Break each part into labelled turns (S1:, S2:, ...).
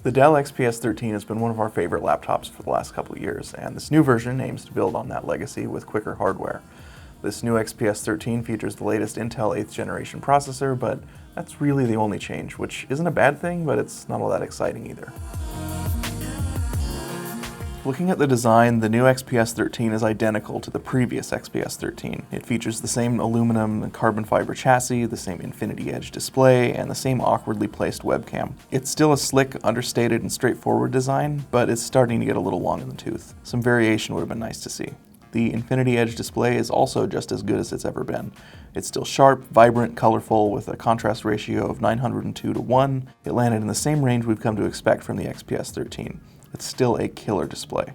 S1: The Dell XPS 13 has been one of our favorite laptops for the last couple of years, and this new version aims to build on that legacy with quicker hardware. This new XPS 13 features the latest Intel 8th generation processor, but that's really the only change, which isn't a bad thing, but it's not all that exciting either. Looking at the design, the new XPS 13 is identical to the previous XPS 13. It features the same aluminum and carbon fiber chassis, the same Infinity Edge display, and the same awkwardly placed webcam. It's still a slick, understated, and straightforward design, but it's starting to get a little long in the tooth. Some variation would have been nice to see. The Infinity Edge display is also just as good as it's ever been. It's still sharp, vibrant, colorful, with a contrast ratio of 902:1. It landed in the same range we've come to expect from the XPS 13. It's still a killer display.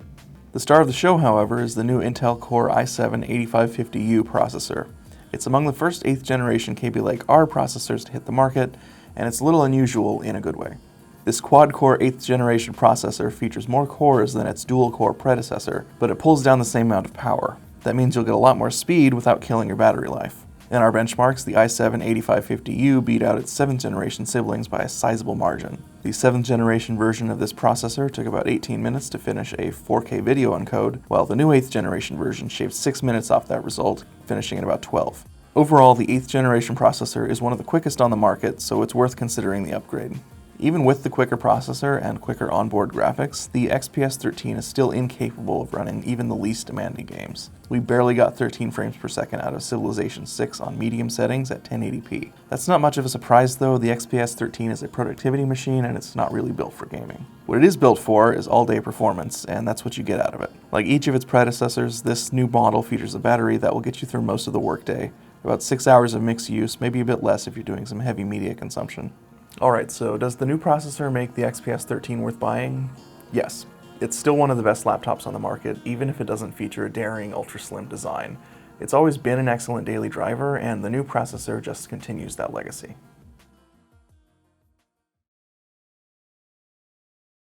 S1: The star of the show, however, is the new Intel Core i7-8550U processor. It's among the first 8th generation Kaby Lake R processors to hit the market, and it's a little unusual in a good way. This quad-core 8th generation processor features more cores than its dual-core predecessor, but it pulls down the same amount of power. That means you'll get a lot more speed without killing your battery life. In our benchmarks, the i7-8550U beat out its 7th generation siblings by a sizable margin. The 7th generation version of this processor took about 18 minutes to finish a 4K video encode, while the new 8th generation version shaved 6 minutes off that result, finishing in about 12. Overall, the 8th generation processor is one of the quickest on the market, so it's worth considering the upgrade. Even with the quicker processor and quicker onboard graphics, the XPS 13 is still incapable of running even the least demanding games. We barely got 13 frames per second out of Civilization 6 on medium settings at 1080p. That's not much of a surprise though. The XPS 13 is a productivity machine and it's not really built for gaming. What it is built for is all-day performance, and that's what you get out of it. Like each of its predecessors, this new model features a battery that will get you through most of the workday. About 6 hours of mixed use, maybe a bit less if you're doing some heavy media consumption. Alright, so does the new processor make the XPS 13 worth buying? Yes. It's still one of the best laptops on the market, even if it doesn't feature a daring ultra-slim design. It's always been an excellent daily driver, and the new processor just continues that legacy.